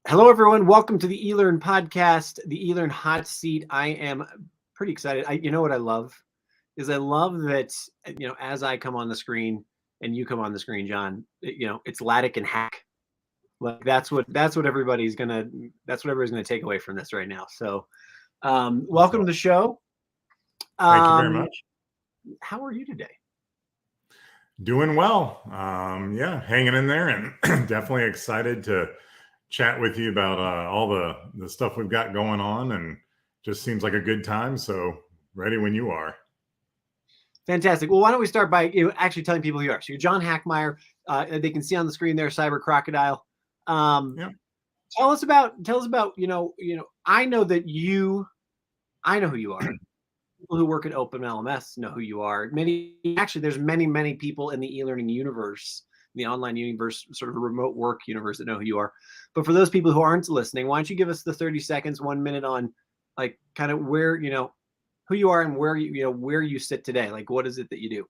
Hello, everyone. Welcome to the eLearn podcast, the eLearn hot seat. I am pretty excited. You know what I love is I love that, as I come on the screen and you come on the screen, John, it's Laddick and Hack. Like that's what everybody's gonna take away from this right now. So, welcome to the show. Thank you very much. How are you today? Doing well. Yeah, hanging in there, and definitely excited to chat with you about all the stuff we've got going on, and just seems like a good time. So ready when you are. Fantastic. Well, why don't we start by actually telling people who you are? So you're John Hackmeyer. They can see on the screen there, CyberCrocodile. Yeah. Tell us about. I know that I know who you are. People who work at Open LMS know who you are. There's many people in the e-learning universe, the online universe, sort of a remote work universe that know who you are. But for those people who aren't listening, why don't you give us the 30 seconds, 1 minute on like kind of where, who you are and where where you sit today. Like, what is it that you do?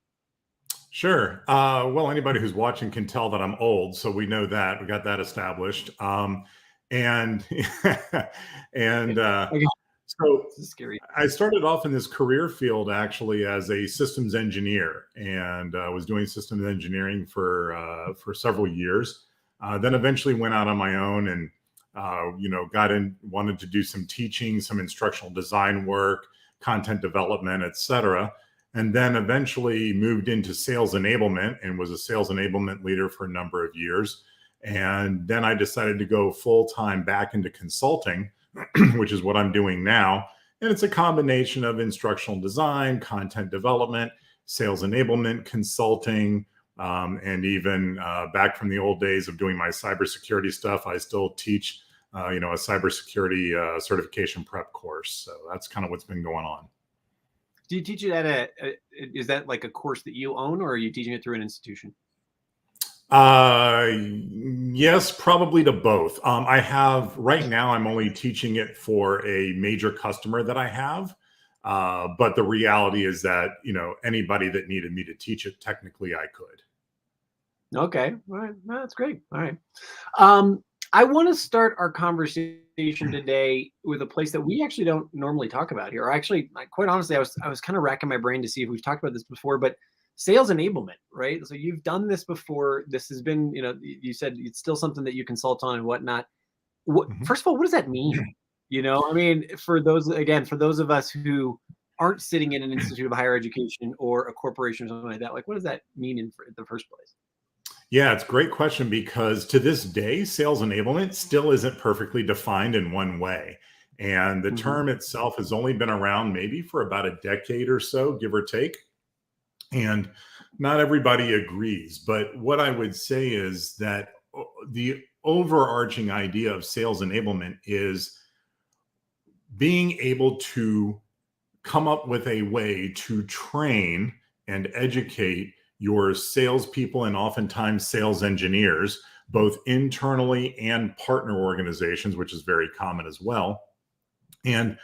Sure. Well, anybody who's watching can tell that I'm old, so we know that. We got that established. And Okay. So This is scary. I started off in this career field actually as a systems engineer, and was doing systems engineering for several years. Then eventually went out on my own and wanted to do some teaching, some instructional design work, content development, etc. And then eventually moved into sales enablement and was a sales enablement leader for a number of years. And then I decided to go full-time back into consulting, which is what I'm doing now. And it's a combination of instructional design, content development, sales enablement, consulting, and even back from the old days of doing my cybersecurity stuff, I still teach, a cybersecurity certification prep course. So that's kind of what's been going on. Do you teach it at is that like a course that you own, or are you teaching it through an institution? Yes, probably to both. I have right now, I'm only teaching it for a major customer that I have. But the reality is that, anybody that needed me to teach it, technically I could. Okay. All right. No, that's great. All right. I want to start our conversation today with a place that we actually don't normally talk about here. Or actually, quite honestly, I was kind of racking my brain to see if we've talked about this before, but sales enablement, right? So you've done this before. This has been, you said it's still something that you consult on and whatnot. First of all, what does that mean? I mean, for those of us who aren't sitting in an institute of higher education or a corporation or something like that, like what does that mean in the first place? Yeah, it's a great question, because to this day, sales enablement still isn't perfectly defined in one way. And the term itself has only been around maybe for about a decade or so, give or take. And not everybody agrees. But what I would say is that the overarching idea of sales enablement is being able to come up with a way to train and educate your salespeople, and oftentimes sales engineers, both internally and partner organizations, which is very common as well. And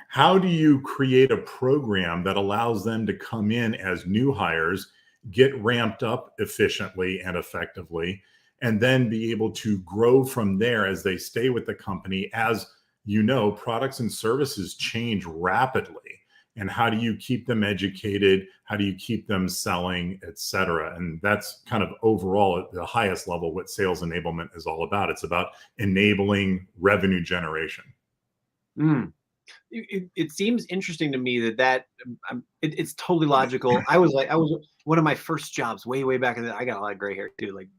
how do you create a program that allows them to come in as new hires, get ramped up efficiently and effectively, and then be able to grow from there as they stay with the company? As you know, products and services change rapidly. And how do you keep them educated? How do you keep them selling, et cetera? And that's kind of overall at the highest level what sales enablement is all about. It's about enabling revenue generation. It seems interesting to me that it's totally logical. I was one of my first jobs way back in I got a lot of gray hair too, like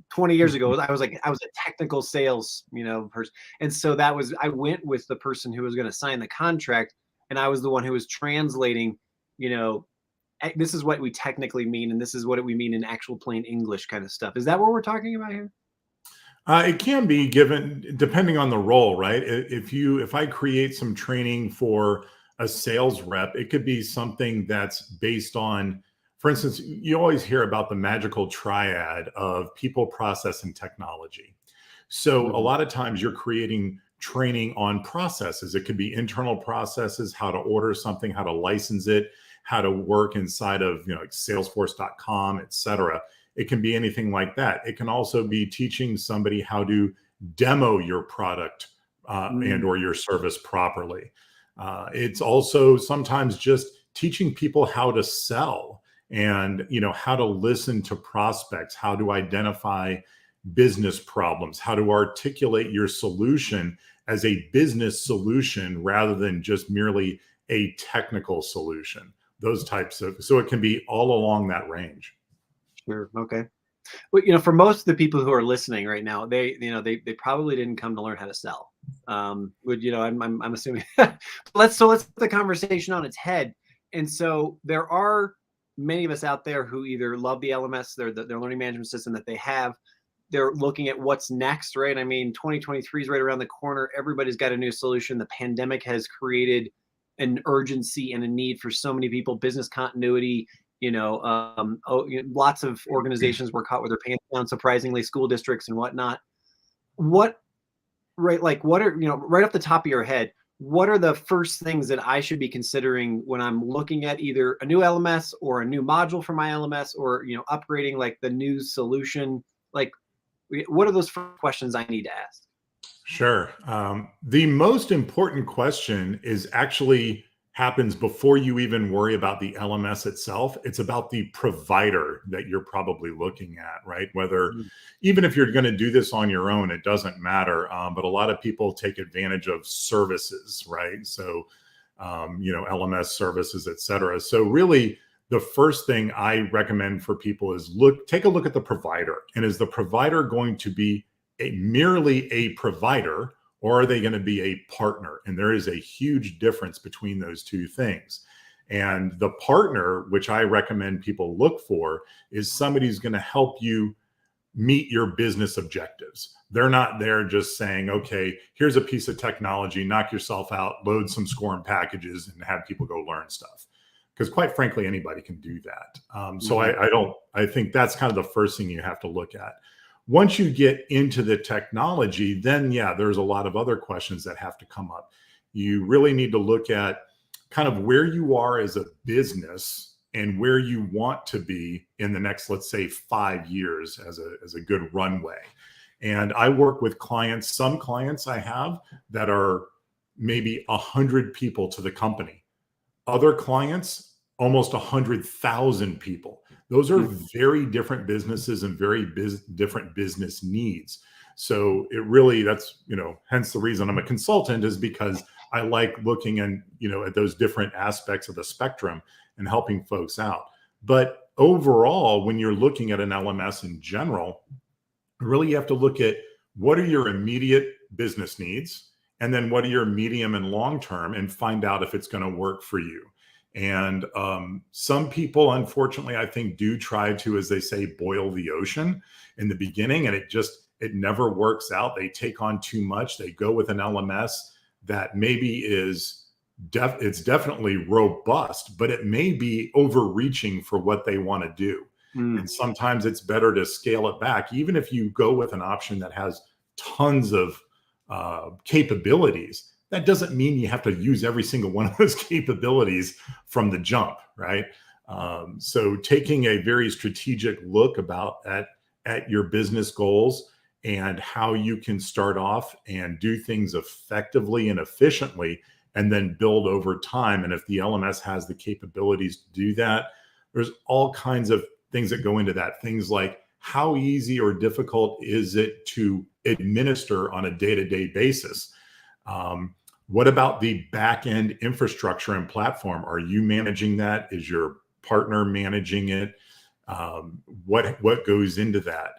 20 years ago. I was a technical sales, person. And so I went with the person who was going to sign the contract. And I was the one who was translating, this is what we technically mean, and this is what we mean in actual plain English kind of stuff. Is that what we're talking about here? It can be given depending on the role, right? If I create some training for a sales rep, it could be something that's based on, for instance, you always hear about the magical triad of people, process, and technology. So a lot of times you're creating training on processes. It could be internal processes, how to order something, how to license it, how to work inside of like Salesforce.com, et cetera. It can be anything like that. It can also be teaching somebody how to demo your product and or your service properly. It's also sometimes just teaching people how to sell and, how to listen to prospects, how to identify business problems, how to articulate your solution as a business solution rather than just merely a technical solution. Those types of, so it can be all along that range. Sure. Okay. Well, for most of the people who are listening right now, they probably didn't come to learn how to sell. I'm assuming. Let's put the conversation on its head. And so there are many of us out there who either love the LMS, their learning management system that they have. They're looking at what's next, right? I mean, 2023 is right around the corner. Everybody's got a new solution. The pandemic has created an urgency and a need for so many people, business continuity. Lots of organizations were caught with their pants down, surprisingly, school districts and whatnot. What are, right off the top of your head, what are the first things that I should be considering when I'm looking at either a new LMS or a new module for my LMS, or, upgrading like the new solution? Like, what are those first questions I need to ask? Sure. The most important question is actually happens before you even worry about the LMS itself. It's about the provider that you're probably looking at, right? Whether, even if you're going to do this on your own, it doesn't matter. But a lot of people take advantage of services, right? So, LMS services, et cetera. So really, the first thing I recommend for people is take a look at the provider. And is the provider going to be merely a provider, or are they going to be a partner? And there is a huge difference between those two things. And the partner, which I recommend people look for, is somebody who's going to help you meet your business objectives. They're not there just saying, okay, here's a piece of technology, knock yourself out, load some SCORM packages and have people go learn stuff. Because quite frankly, anybody can do that. So I think that's kind of the first thing you have to look at. Once you get into the technology, then there's a lot of other questions that have to come up. You really need to look at kind of where you are as a business and where you want to be in the next, let's say, 5 years as a good runway. And I work with clients, some clients I have that are maybe 100 people to the company. Other clients, almost 100,000 people. Those are very different businesses and very different business needs. So it really, that's, hence the reason I'm a consultant, is because I like looking at those different aspects of the spectrum and helping folks out. But overall, when you're looking at an LMS in general, really you have to look at what are your immediate business needs, and then what are your medium and long term, and find out if it's going to work for you. And some people, unfortunately, I think do try to, as they say, boil the ocean in the beginning, and it never works out. They take on too much. They go with an LMS that maybe it's definitely robust, but it may be overreaching for what they want to do. And sometimes it's better to scale it back. Even if you go with an option that has tons of capabilities, that doesn't mean you have to use every single one of those capabilities from the jump, right? So taking a very strategic look at your business goals and how you can start off and do things effectively and efficiently, and then build over time. And if the LMS has the capabilities to do that, there's all kinds of things that go into that. Things like, how easy or difficult is it to administer on a day-to-day basis? What about the back-end infrastructure and platform? Are you managing that? Is your partner managing it? What goes into that?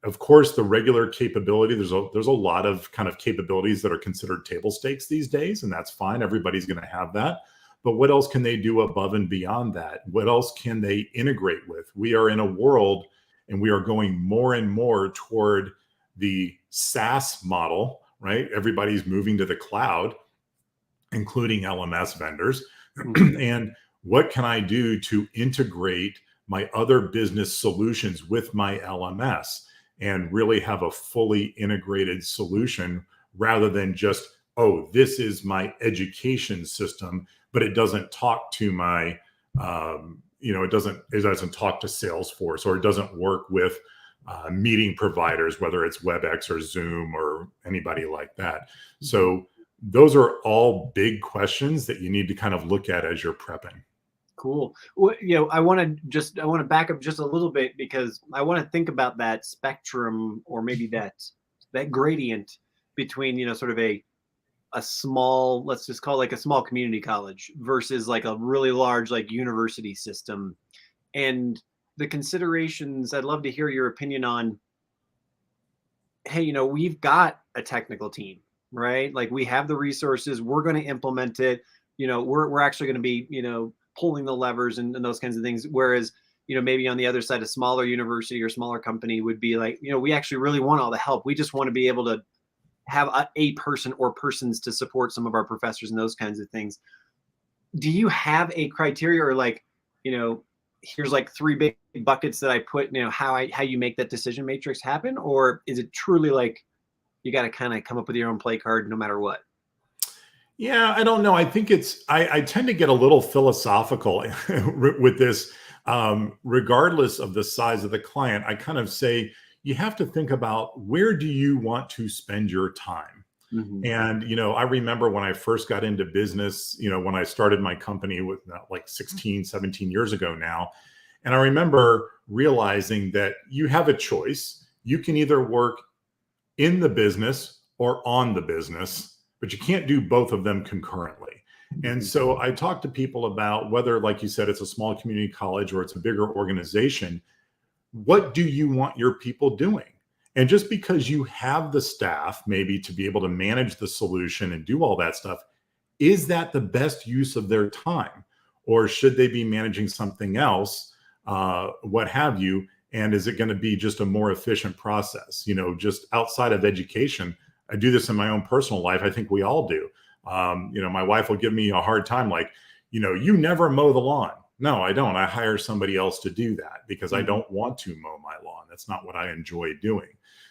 Of course, the regular capability, there's a lot of kind of capabilities that are considered table stakes these days, and that's fine. Everybody's going to have that. But what else can they do above and beyond that? What else can they integrate with? We are in a world, and we are going more and more toward the SaaS model, right? Everybody's moving to the cloud, including LMS vendors. And what can I do to integrate my other business solutions with my LMS and really have a fully integrated solution, rather than just, oh, this is my education system, but it doesn't talk to my, it doesn't talk to Salesforce, or it doesn't work with meeting providers, whether it's WebEx or Zoom or anybody like that. So those are all big questions that you need to kind of look at as you're prepping. Cool. Well, I want to back up just a little bit, because I want to think about that spectrum, or maybe that gradient between, sort of a small, let's just call it like a small community college versus like a really large like university system, and the considerations. I'd love to hear your opinion on, hey, we've got a technical team, right? Like, we have the resources, we're going to implement it. We're actually going to be, pulling the levers and those kinds of things. Whereas, maybe on the other side, a smaller university or smaller company would be like, we actually really want all the help. We just want to be able to have a person or persons to support some of our professors and those kinds of things. Do you have a criteria, or like, here's like 3 big buckets that I put, how you make that decision matrix happen? Or is it truly like you got to kind of come up with your own play card no matter what? Yeah, I don't know. I think I tend to get a little philosophical with this. Regardless of the size of the client, I kind of say you have to think about, where do you want to spend your time? Mm-hmm. And, I remember when I first got into business, when I started my company with like 16, 17 years ago now. And I remember realizing that you have a choice. You can either work in the business or on the business, but you can't do both of them concurrently. And so I talk to people about whether, like you said, it's a small community college or it's a bigger organization. What do you want your people doing? And just because you have the staff maybe to be able to manage the solution and do all that stuff, is that the best use of their time? Or should they be managing something else, what have you? And is it going to be just a more efficient process? Just outside of education, I do this in my own personal life. I think we all do. My wife will give me a hard time, like, you never mow the lawn. No, I don't. I hire somebody else to do that because I don't want to mow my lawn. That's not what I enjoy doing.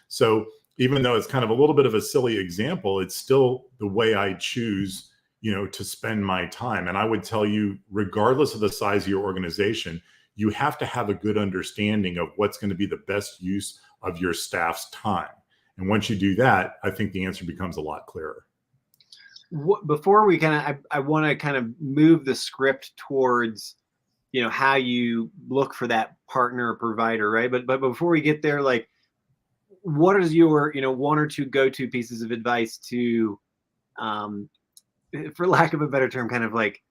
So even though it's kind of a little bit of a silly example, it's still the way I choose, to spend my time. And I would tell you, regardless of the size of your organization, you have to have a good understanding of what's going to be the best use of your staff's time. And once you do that, I think the answer becomes a lot clearer. Before we I want to kind of move the script towards, how you look for that partner or provider, right? But before we get there, like, what is your, 1 or 2 go-to pieces of advice to, for lack of a better term, kind of like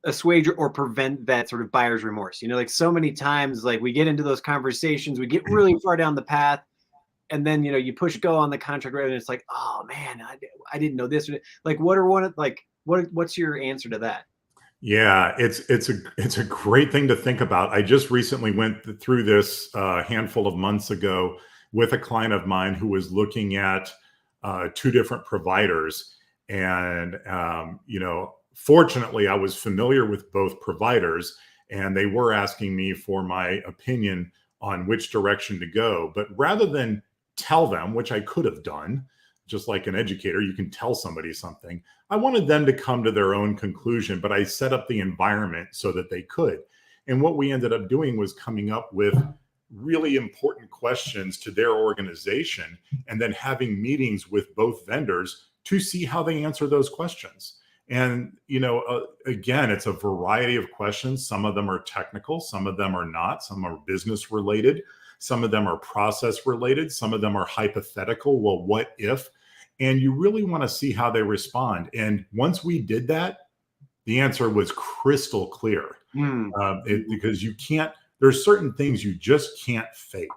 assuage or prevent that sort of buyer's remorse? Like, so many times, like, we get into those conversations, we get really far down the path, and then, you push go on the contract, and it's like, oh man, I didn't know this. Like, what's your answer to that? Yeah, it's a great thing to think about. I just recently went through this handful of months ago with a client of mine who was looking at 2 different providers, and fortunately, I was familiar with both providers, and they were asking me for my opinion on which direction to go. But rather than tell them, which I could have done, just like an educator, you can tell somebody something. I wanted them to come to their own conclusion, but I set up the environment so that they could. And what we ended up doing was coming up with really important questions to their organization, and then having meetings with both vendors to see how they answer those questions. And, again, it's a variety of questions. Some of them are technical, some of them are not, some are business related, some of them are process related, some of them are hypothetical. Well, what if? And you really want to see how they respond. And once we did that, the answer was crystal clear. Because you can't, there's certain things you just can't fake.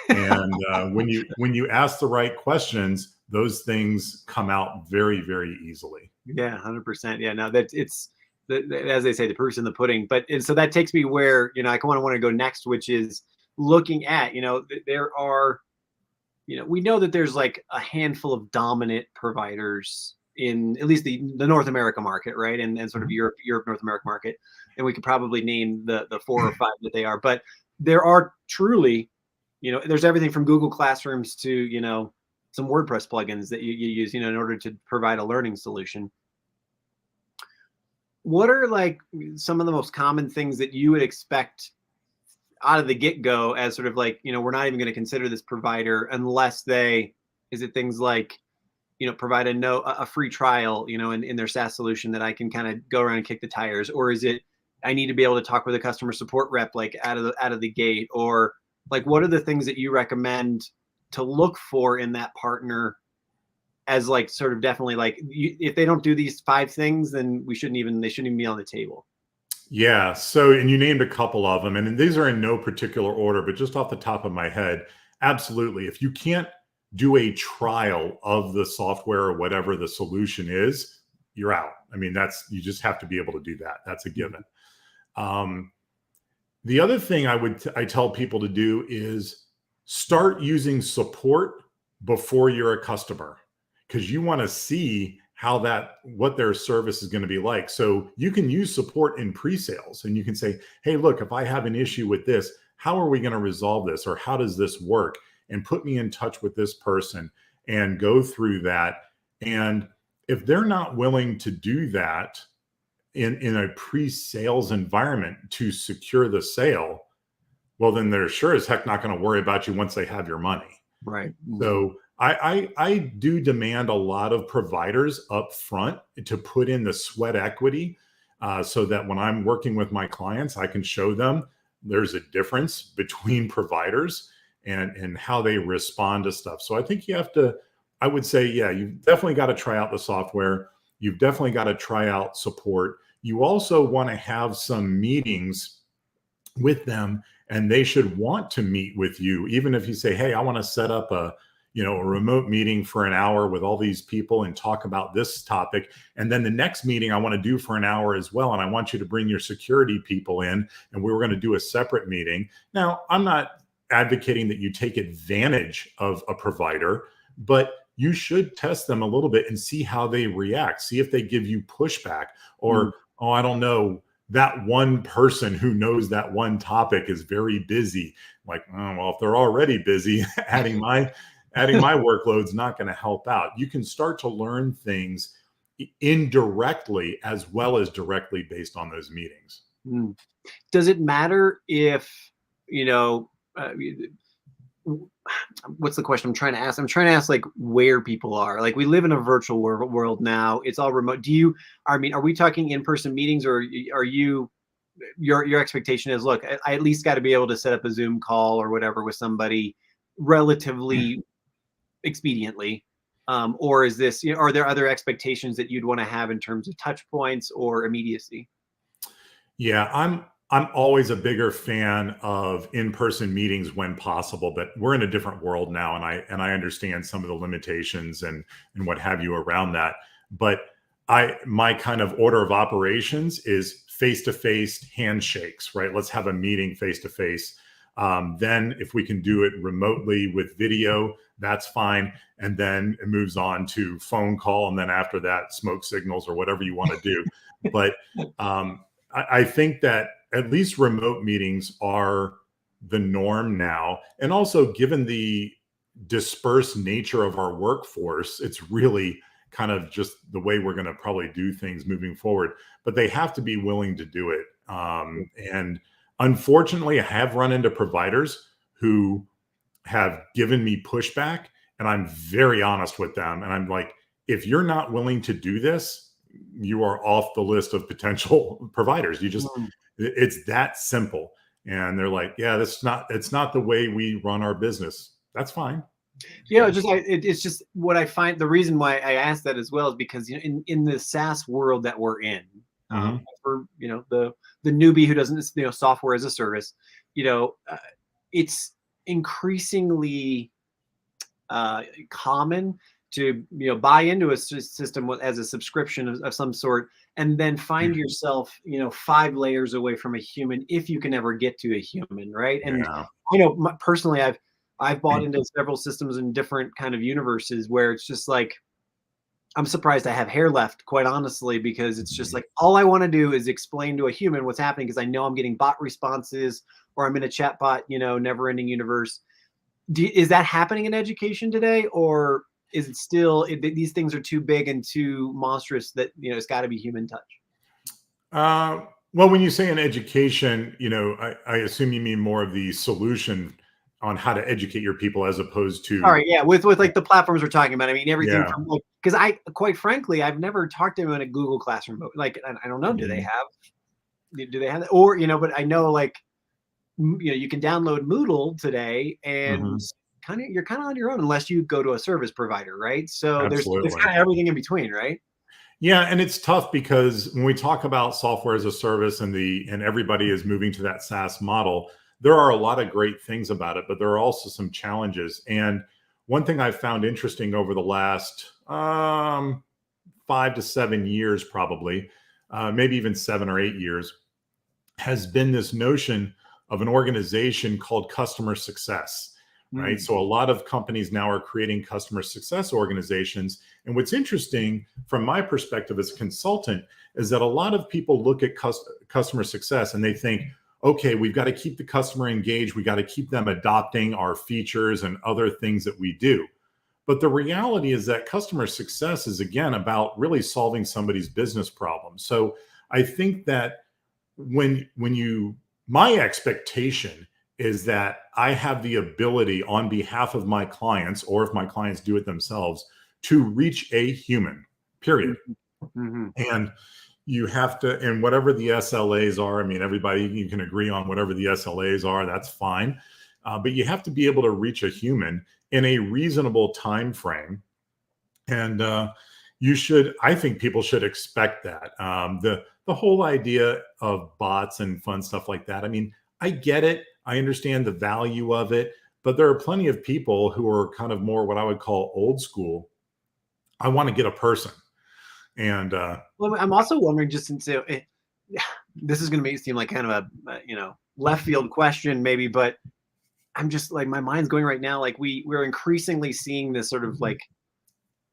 And when you ask the right questions, those things come out very, very easily. Yeah, 100%. Yeah, no, that it's as they say, the proof's in the pudding. But and so that takes me where, I want to go next, which is looking at, there are, we know that there's like a handful of dominant providers in at least the North America market, right? And sort of Europe, North America market. And we could probably name the 4 or 5 that they are. But there are truly, there's everything from Google Classrooms to, some WordPress plugins that you use, in order to provide a learning solution. What are like some of the most common things that you would expect out of the get-go as sort of like, we're not even going to consider this provider unless is it things like, provide a free trial, in their SaaS solution that I can kind of go around and kick the tires? Or is it, I need to be able to talk with a customer support rep, like out of the gate? Or like, what are the things that you recommend to look for in that partner as like sort of definitely like, if they don't do these 5 things, then they shouldn't even be on the table? Yeah. So, and you named a couple of them, and these are in no particular order, but just off the top of my head, absolutely. If you can't do a trial of the software or whatever the solution is, you're out. I mean, you just have to be able to do that. That's a given. The other thing I tell people to do is start using support before you're a customer, because you want to see what their service is going to be like. So you can use support in pre-sales, and you can say, hey, look, if I have an issue with this, how are we going to resolve this? Or how does this work? And put me in touch with this person and go through that. And if they're not willing to do that in a pre-sales environment to secure the sale, well, then they're sure as heck not going to worry about you once they have your money. Right. So I do demand a lot of providers up front to put in the sweat equity, so that when I'm working with my clients, I can show them there's a difference between providers and how they respond to stuff. So I think I would say, yeah, you've definitely got to try out the software. You've definitely got to try out support. You also want to have some meetings with them, and they should want to meet with you. Even if you say, hey, I want to set up a remote meeting for an hour with all these people and talk about this topic. And then the next meeting I want to do for an hour as well. And I want you to bring your security people in, and we were going to do a separate meeting. Now, I'm not advocating that you take advantage of a provider, but you should test them a little bit and see how they react. See if they give you pushback, or, oh, I don't know, that one person who knows that one topic is very busy. Like, oh, well, if they're already busy, adding my workload's not going to help out. You can start to learn things indirectly as well as directly based on those meetings. Does it matter if, what's the question I'm trying to ask? I'm trying to ask like where people are. Like, we live in a virtual world now. It's all remote. Are we talking in-person meetings, or are your expectation is, look, I at least got to be able to set up a Zoom call or whatever with somebody relatively expediently? Or is this, are there other expectations that you'd want to have in terms of touch points or immediacy? Yeah, I'm always a bigger fan of in-person meetings when possible, but we're in a different world now, and I understand some of the limitations and what have you around that. But my kind of order of operations is face-to-face handshakes, right? Let's have a meeting face-to-face. Then if we can do it remotely with video, that's fine. And then it moves on to phone call. And then after that, smoke signals or whatever you want to do. But I think that at least remote meetings are the norm now. And also, given the dispersed nature of our workforce, it's really kind of just the way we're going to probably do things moving forward. But they have to be willing to do it. And unfortunately, I have run into providers who have given me pushback, and I'm very honest with them. And I'm like, if you're not willing to do this, you are off the list of potential providers. It's that simple. And they're like, yeah, it's not the way we run our business. That's fine. Yeah, it's just what I find. The reason why I asked that as well is because, in the SaaS world that we're in, for the newbie who doesn't software as a service, it's increasingly common to buy into a system as a subscription of some sort, and then find yourself 5 layers away from a human, if you can ever get to a human, right? And personally, I've bought into several systems in different kind of universes where it's just like, I'm surprised I have hair left, quite honestly, because it's just like, all I want to do is explain to a human what's happening, because I know I'm getting bot responses, or I'm in a chat bot, never ending universe. Is that happening in education today, or is it still, these things are too big and too monstrous that, it's got to be human touch? Well, when you say in education, I assume you mean more of the solution on how to educate your people as opposed All to, right, yeah, with like the platforms we're talking about. I mean, everything yeah. from like, because I quite frankly, I've never talked to anyone at Google Classroom. Like, I don't know, do they Mhm. have? Do they have that? Or but I know like you can download Moodle today, and Mhm. you're kind of on your own unless you go to a service provider, right? So there's Absolutely. kind of everything in between, right? Yeah, and it's tough because when we talk about software as a service and everybody is moving to that SaaS model, there are a lot of great things about it, but there are also some challenges. And one thing I've found interesting over the last 5 to 7 years, probably, maybe even 7 or 8 years, has been this notion of an organization called customer success, right? Mm. So a lot of companies now are creating customer success organizations. And what's interesting from my perspective as a consultant is that a lot of people look at customer success and they think, okay, we've got to keep the customer engaged. We got to keep them adopting our features and other things that we do. But the reality is that customer success is, again, about really solving somebody's business problem. So I think that when you my expectation is that I have the ability on behalf of my clients, or if my clients do it themselves, to reach a human, period. Mhm. Mhm. And you have to, and whatever the SLAs are, I mean, everybody, you can agree on whatever the SLAs are, that's fine. But you have to be able to reach a human in a reasonable time frame. And I think people should expect that. The whole idea of bots and fun stuff like that, I mean, I get it. I understand the value of it, but there are plenty of people who are kind of more what I would call old school. I want to get a person. And Well, I'm also wondering, just since this is going to make it seem like kind of a left field question, maybe, but I'm just like my mind's going right now. Like we're increasingly seeing this sort of like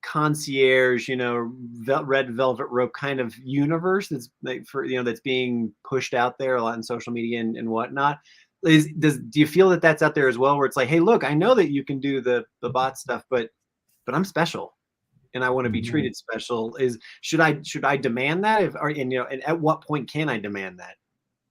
concierge, red velvet rope kind of universe that's like that's being pushed out there a lot in social media and whatnot. Do you feel that that's out there as well, where it's like, hey, look, I know that you can do the bot stuff, but I'm special and I want to be treated special. Should I demand that? And at what point can I demand that?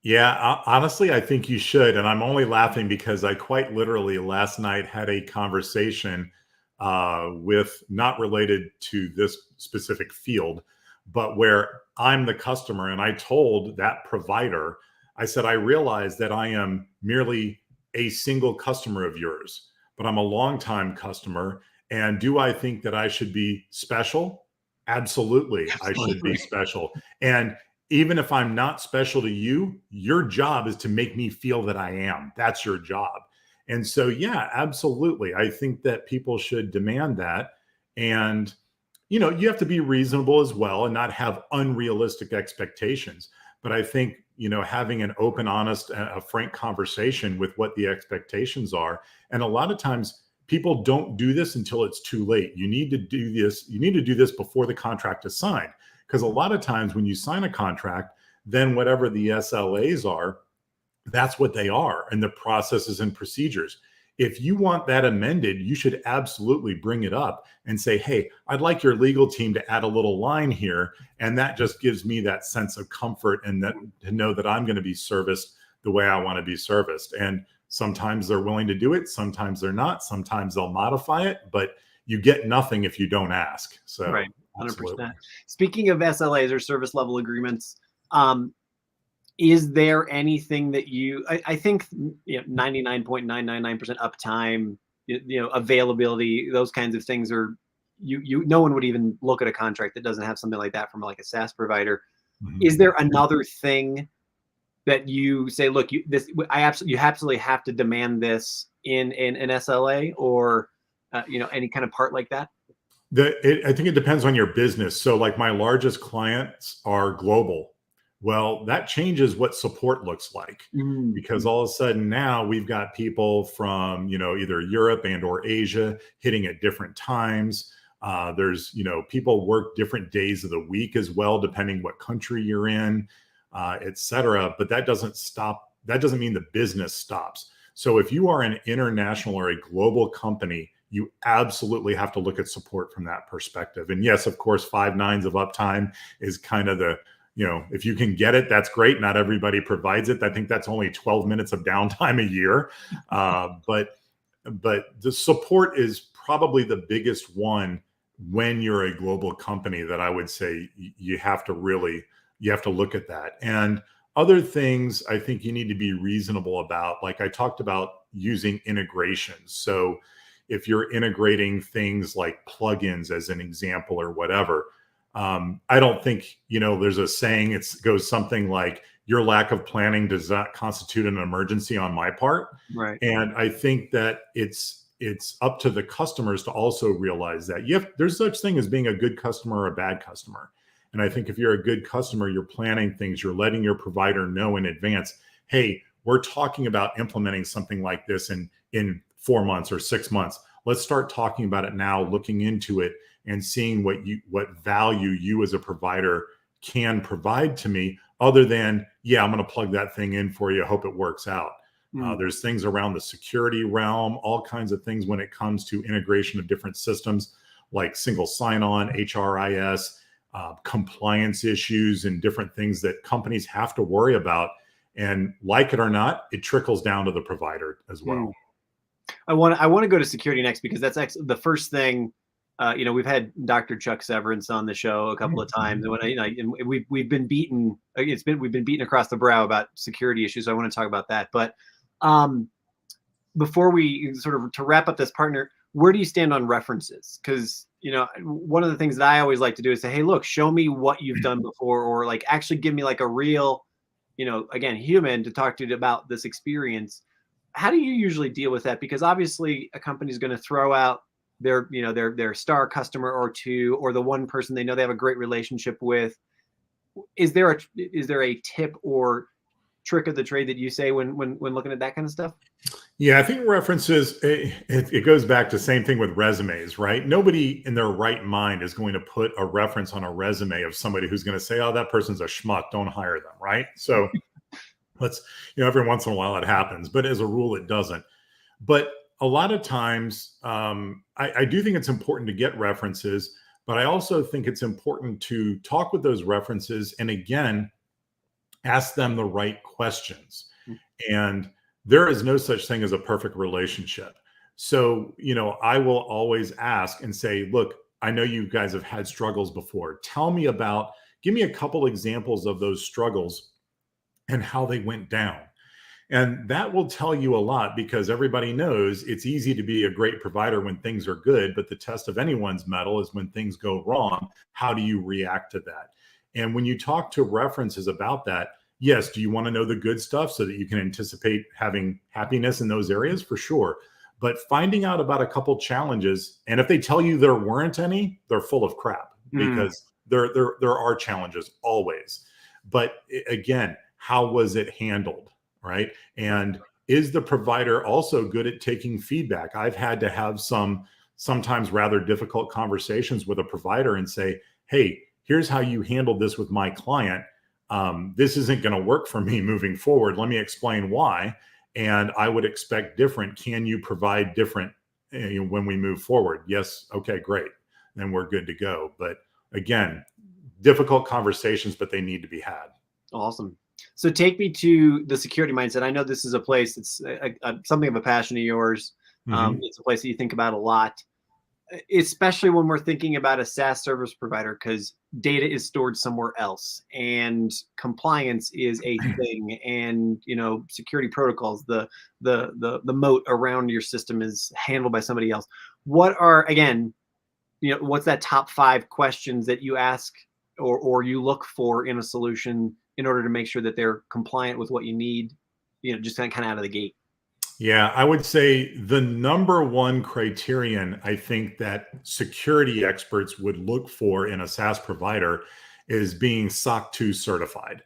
yeah, honestly, I think you should. And I'm only laughing because I quite literally last night had a conversation with, not related to this specific field, but where I'm the customer. And I told that provider, I said, I realize that I am merely a single customer of yours, but I'm a longtime customer. And do I think that I should be special? Absolutely, I should be Absolutely. special. And even if I'm not special to you, your job is to make me feel that I am. That's your job. And so, yeah, absolutely. I think that people should demand that. And, you have to be reasonable as well and not have unrealistic expectations. But I think, having an open, honest, a frank conversation with what the expectations are. And a lot of times people don't do this until it's too late. You need to do this. You need to do this before the contract is signed. Because a lot of times when you sign a contract, then whatever the SLAs are, that's what they are, and the processes and procedures. If you want that amended, you should absolutely bring it up and say, hey, I'd like your legal team to add a little line here. And that just gives me that sense of comfort and that to know that I'm going to be serviced the way I want to be serviced. And sometimes they're willing to do it. Sometimes they're not. Sometimes they'll modify it, but you get nothing if you don't ask. So Right. 100%. absolutely. Speaking of SLAs or service level agreements, um, is there anything that I think 99.999% uptime, availability, those kinds of things are no one would even look at a contract that doesn't have something like that from like a SaaS provider. Mhm. Is there another thing that you say, look, you absolutely have to demand this in an SLA, or any kind of part like that? I think it depends on your business. So, like, my largest clients are global. Well, that changes what support looks like, because Mm. all of a sudden now we've got people from, either Europe and or Asia hitting at different times. There's, people work different days of the week as well, depending what country you're in, et cetera. But that doesn't stop. That doesn't mean the business stops. So if you are an international or a global company, you absolutely have to look at support from that perspective. And yes, of course, 5 nines of uptime is kind of if you can get it, that's great. Not everybody provides it. I think that's only 12 minutes of downtime a year. But the support is probably the biggest one when you're a global company that I would say you have to look at that. And other things I think you need to be reasonable about, like I talked about using integrations. So if you're integrating things like plugins as an example or whatever, I don't think, there's a saying, it goes something like, your lack of planning does not constitute an emergency on my part. Right. And I think that it's up to the customers to also realize that there's such thing as being a good customer or a bad customer. And I think if you're a good customer, you're planning things, you're letting your provider know in advance, hey, we're talking about implementing something like this in 4 months or 6 months. Let's start talking about it now, looking into it and seeing what value you as a provider can provide to me, other than, I'm going to plug that thing in for you. Hope it works out. There's things around the security realm, all kinds of things when it comes to integration of different systems like single sign-on, HRIS, compliance issues, and different things that companies have to worry about. And like it or not, it trickles down to the provider as well. I want to go to security next, because that's the first thing. We've had Dr. Chuck Severance on the show a couple of times, and we've been beaten. We've been beaten across the brow about security issues. So I want to talk about that. But before we to wrap up this partner, where do you stand on references? Because one of the things that I always like to do is say, hey, look, show me what you've done before, or like actually give me like a real, again, human to talk to about this experience. How do you usually deal with that? Because obviously a company is going to throw out their star customer or two, or the one person they know they have a great relationship with. Is there a tip or trick of the trade that you say when looking at that kind of stuff? Yeah, I think references, it goes back to the same thing with resumes, right? Nobody in their right mind is going to put a reference on a resume of somebody who's going to say, oh, that person's a schmuck, don't hire them, right? So every once in a while it happens, but as a rule, it doesn't. But a lot of times, I do think it's important to get references, but I also think it's important to talk with those references and, again, ask them the right questions. And there is no such thing as a perfect relationship. So, I will always ask and say, look, I know you guys have had struggles before. Give me a couple examples of those struggles and how they went down. And that will tell you a lot, because everybody knows it's easy to be a great provider when things are good, but the test of anyone's mettle is when things go wrong. How do you react to that? And when you talk to references about that, yes, do you want to know the good stuff so that you can anticipate having happiness in those areas? For sure. But finding out about a couple challenges, and if they tell you there weren't any, they're full of crap, because there are challenges always. But again, how was it handled? Right. And is the provider also good at taking feedback? I've had to have sometimes rather difficult conversations with a provider and say, hey, here's how you handled this with my client. This isn't going to work for me moving forward. Let me explain why. And I would expect different. Can you provide different when we move forward? Yes. Okay, great. Then we're good to go. But again, difficult conversations, but they need to be had. Awesome. So take me to the security mindset. I know this is a place that's something of a passion of yours. It's a place that you think about a lot, especially when we're thinking about a SaaS service provider, because data is stored somewhere else and compliance is a thing, and security protocols, the moat around your system is handled by somebody else. What are, again, what's that top 5 questions that you ask or you look for in a solution in order to make sure that they're compliant with what you need, just kind of out of the gate? Yeah, I would say the number one criterion I think that security experts would look for in a SaaS provider is being SOC 2 certified,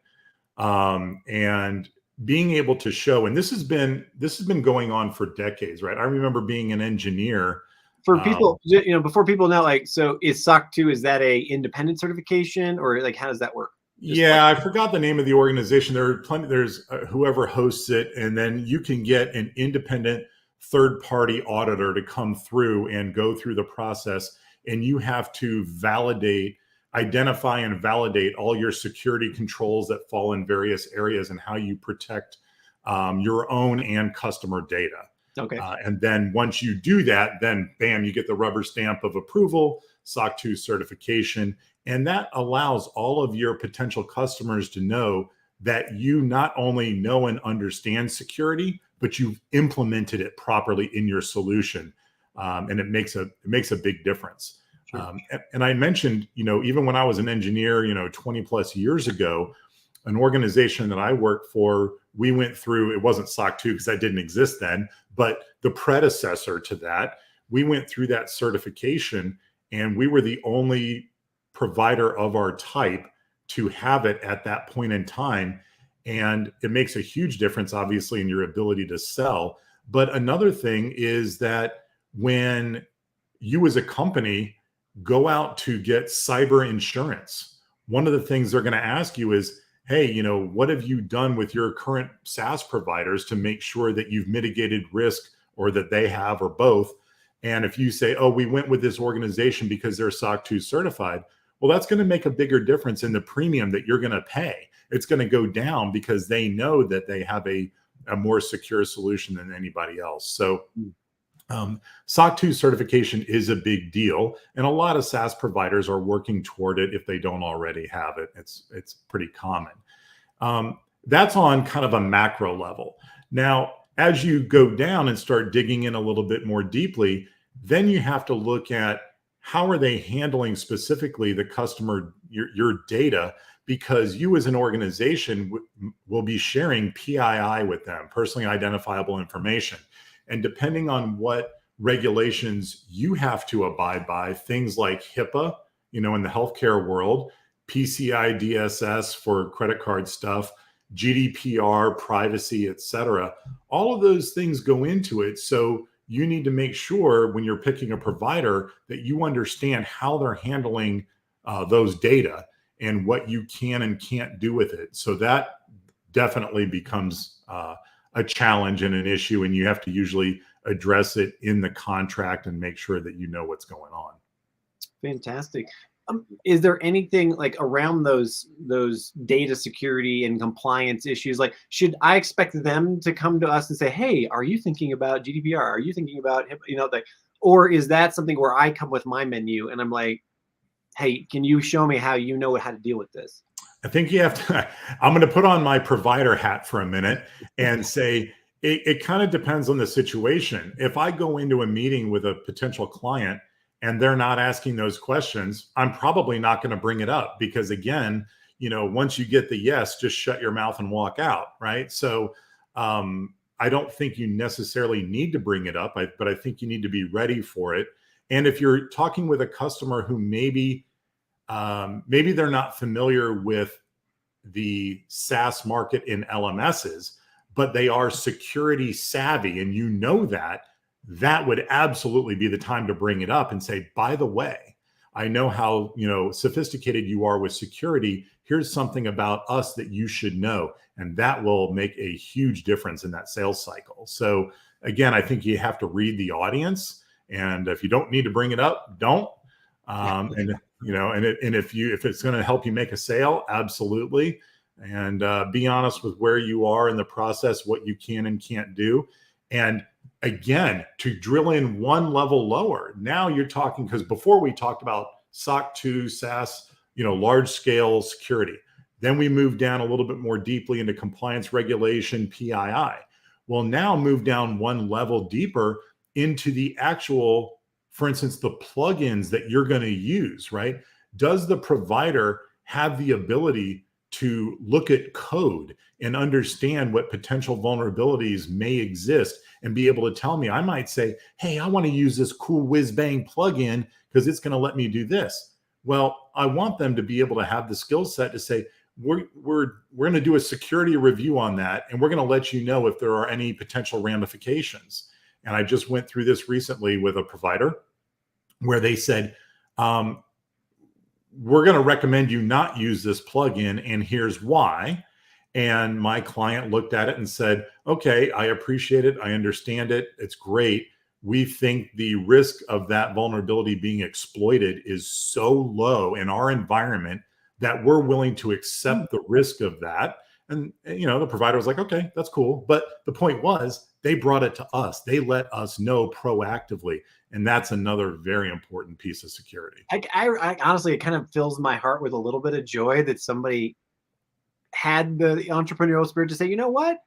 and being able to show. And this has been going on for decades, right? I remember being an engineer. For people, before people know, like, so is SOC 2, is that a independent certification, or like how does that work? I forgot the name of the organization. There's whoever hosts it, and then you can get an independent third-party auditor to come through and go through the process, and you have to validate identify and validate all your security controls that fall in various areas and how you protect your own and customer data. Okay. And then once you do that, then bam, you get the rubber stamp of approval, SOC 2 certification. And that allows all of your potential customers to know that you not only know and understand security, but you've implemented it properly in your solution. And it makes a big difference. Sure. And I mentioned, even when I was an engineer, 20 plus years ago, an organization that I worked for, we went through, it wasn't SOC 2 because that didn't exist then, but the predecessor to that, we went through that certification, and we were the only provider of our type to have it at that point in time. And it makes a huge difference, obviously, in your ability to sell. But another thing is that when you as a company go out to get cyber insurance, one of the things they're going to ask you is, hey, what have you done with your current SaaS providers to make sure that you've mitigated risk, or that they have, or both? And if you say, oh, we went with this organization because they're SOC 2 certified, well, that's going to make a bigger difference in the premium that you're going to pay. It's going to go down because they know that they have a more secure solution than anybody else. So SOC 2 certification is a big deal, and a lot of SaaS providers are working toward it if they don't already have it. It's pretty common. That's on kind of a macro level. Now, as you go down and start digging in a little bit more deeply, then you have to look at how are they handling specifically the customer, your data, because you as an organization will be sharing PII with them, personally identifiable information. And depending on what regulations you have to abide by, things like HIPAA, in the healthcare world, PCI DSS for credit card stuff, GDPR, privacy, et cetera, all of those things go into it. So you need to make sure when you're picking a provider that you understand how they're handling those data and what you can and can't do with it. So that definitely becomes a challenge and an issue, and you have to usually address it in the contract and make sure that you know what's going on. Fantastic. Is there anything like around those data security and compliance issues? Like, should I expect them to come to us and say, "Hey, are you thinking about GDPR? Are you thinking about or is that something where I come with my menu and I'm like, "Hey, can you show me how you know how to deal with this?" I think you have to, I'm going to put on my provider hat for a minute and say, it kind of depends on the situation. If I go into a meeting with a potential client and they're not asking those questions, I'm probably not going to bring it up, because again, once you get the yes, just shut your mouth and walk out. Right. So I don't think you necessarily need to bring it up, but I think you need to be ready for it. And if you're talking with a customer who maybe they're not familiar with the SaaS market in LMSs, but they are security savvy, and that would absolutely be the time to bring it up and say, by the way, I know how sophisticated you are with security. Here's something about us that you should know. And that will make a huge difference in that sales cycle. So again, I think you have to read the audience. And if you don't need to bring it up, don't. And if it's going to help you make a sale, absolutely. And be honest with where you are in the process, what you can and can't do. And again, to drill in one level lower, now you're talking, because before we talked about SOC 2, SaaS, large scale security. Then we moved down a little bit more deeply into compliance regulation, PII. Well, now move down one level deeper into the actual, for instance, the plugins that you're going to use, right? Does the provider have the ability to look at code and understand what potential vulnerabilities may exist and be able to tell me? I might say, hey, I want to use this cool whiz bang plugin because it's going to let me do this. Well, I want them to be able to have the skill set to say, we're going to do a security review on that, and we're going to let you know if there are any potential ramifications. And I just went through this recently with a provider where they said, we're going to recommend you not use this plugin, and here's why. And my client looked at it and said, okay, I appreciate it. I understand it. It's great. we think the risk of that vulnerability being exploited is so low in our environment that we're willing to accept the risk of that. And, the provider was like, okay, that's cool. But the point was, they brought it to us. They let us know proactively. And that's another very important piece of security. I honestly, it kind of fills my heart with a little bit of joy that somebody had the entrepreneurial spirit to say, you know what?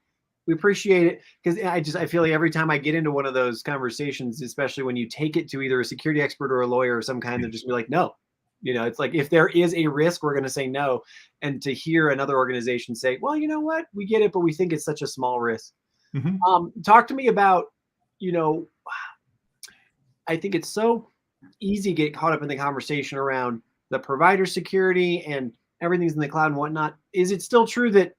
We appreciate it. Because I feel like every time I get into one of those conversations, especially when you take it to either a security expert or a lawyer or some kind, they're just be like, no. It's like, if there is a risk, we're going to say no. And to hear another organization say, well, you know what? We get it, but we think it's such a small risk. Talk to me about, I think it's so easy to get caught up in the conversation around the provider security and everything's in the cloud and whatnot. Is it still true that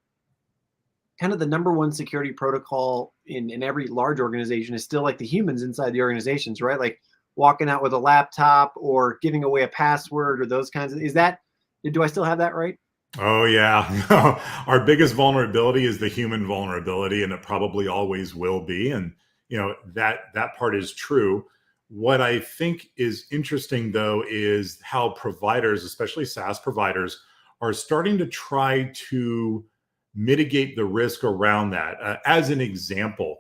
kind of the number one security protocol in every large organization is still like the humans inside the organizations, right? Like walking out with a laptop or giving away a password or those kinds of, do I still have that right? Oh yeah. Our biggest vulnerability is the human vulnerability, and it probably always will be. And that part is true. What I think is interesting though is how providers, especially SaaS providers, are starting to try to mitigate the risk around that. As an example,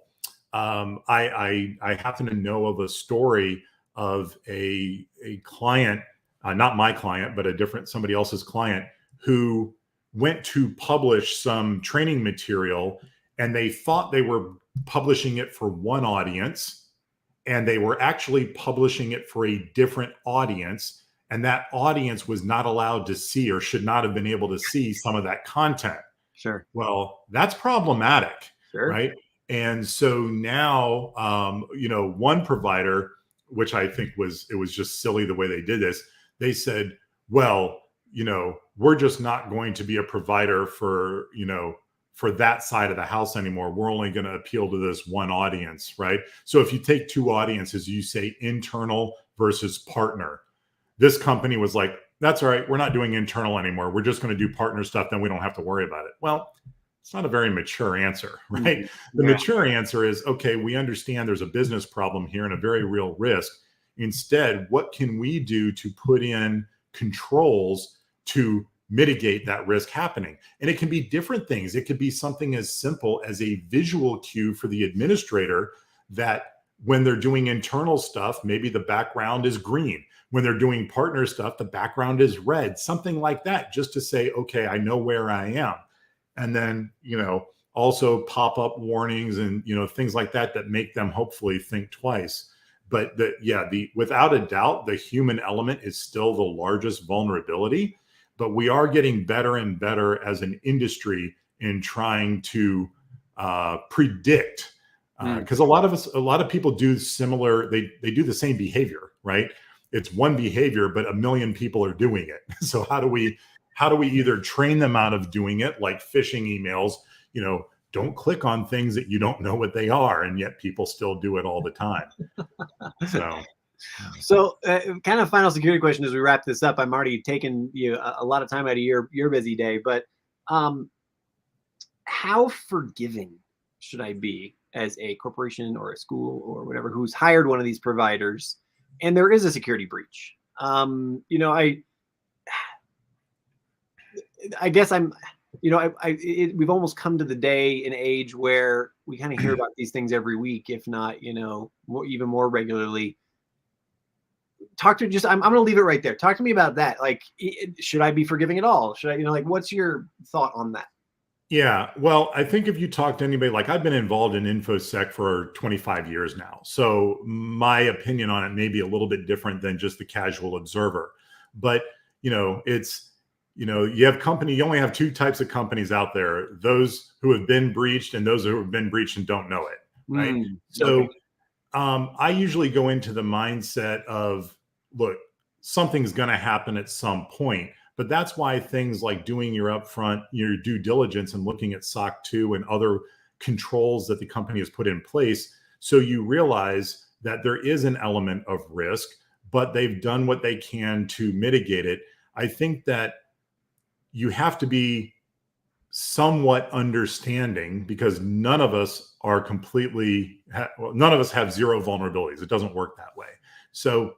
I happen to know of a story of a client, not my client, but somebody else's client, who went to publish some training material, and they thought they were publishing it for one audience, and they were actually publishing it for a different audience. And that audience was not allowed to see, or should not have been able to see, some of that content. Sure. Well, that's problematic, Sure. right? And so now, one provider, which I think it was just silly the way they did this. They said, well, we're just not going to be a provider for that side of the house anymore. We're only going to appeal to this one audience, right? So if you take two audiences, you say internal versus partner. This company was like, that's all right. We're not doing internal anymore. We're just going to do partner stuff. Then we don't have to worry about it. Well, it's not a very mature answer, right? The mature answer is, okay, we understand there's a business problem here and a very real risk. Instead, what can we do to put in controls to mitigate that risk happening? And it can be different things. It could be something as simple as a visual cue for the administrator that when they're doing internal stuff, maybe the background is green. When they're doing partner stuff, the background is red, something like that, just to say, okay, I know where I am. And then, also pop-up warnings and, things like that make them hopefully think twice. But without a doubt, the human element is still the largest vulnerability, but we are getting better and better as an industry in trying to predict, because a lot of people do similar, they do the same behavior, right? It's one behavior, but a million people are doing it. So how do we either train them out of doing it, like phishing emails, don't click on things that you don't know what they are, and yet people still do it all the time. So kind of final security question as we wrap this up. I'm already taking a lot of time out of your busy day, but how forgiving should I be as a corporation or a school or whatever who's hired one of these providers and there is a security breach? I guess we've almost come to the day and age where we kind of hear about these things every week, if not, even more regularly. I'm going to leave it right there. Talk to me about that. Like, should I be forgiving at all? Should I, what's your thought on that? Yeah, well, I think if you talk to anybody, like I've been involved in InfoSec for 25 years now. So my opinion on it may be a little bit different than just the casual observer. But, you only have two types of companies out there: those who have been breached and those who have been breached and don't know it, right? I usually go into the mindset of, look, something's going to happen at some point. But that's why things like doing your due diligence and looking at SOC 2 and other controls that the company has put in place. So you realize that there is an element of risk, but they've done what they can to mitigate it. I think that you have to be somewhat understanding, because none of us are none of us have zero vulnerabilities. It doesn't work that way. So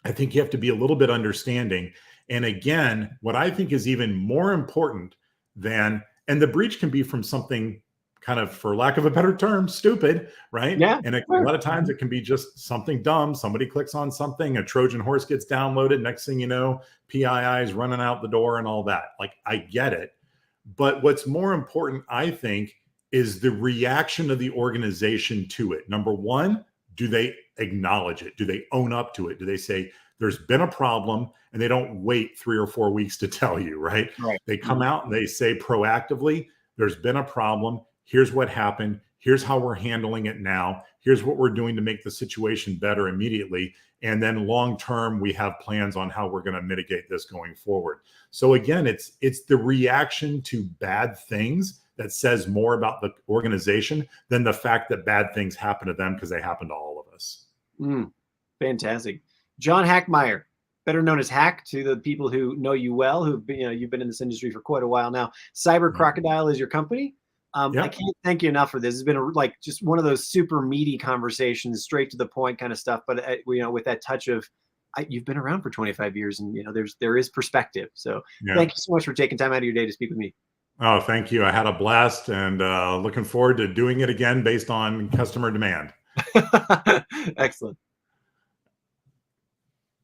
I think you have to be a little bit understanding. And again, what I think is even more important than, and the breach can be from something kind of, for lack of a better term, stupid, right? Yeah. And a lot of times it can be just something dumb. Somebody clicks on something, a Trojan horse gets downloaded. Next thing you know, PII is running out the door and all that. Like, I get it. But what's more important, I think, is the reaction of the organization to it. Number one, do they acknowledge it? Do they own up to it? Do they say, there's been a problem, and they don't wait 3 or 4 weeks to tell you, right? They come out and they say proactively, there's been a problem. Here's what happened. Here's how we're handling it now. Here's what we're doing to make the situation better immediately. And then long-term, we have plans on how we're going to mitigate this going forward. So again, it's the reaction to bad things that says more about the organization than the fact that bad things happen to them, because they happen to all of us. Fantastic. John Hackmeyer, better known as Hack to the people who know you well, you've been in this industry for quite a while now. CyberCrocodile is your company. I can't thank you enough for this. It's been just one of those super meaty conversations, straight to the point kind of stuff. But with that touch of, you've been around for 25 years, and there is perspective. So thank you so much for taking time out of your day to speak with me. Oh, thank you. I had a blast, and looking forward to doing it again based on customer demand. Excellent.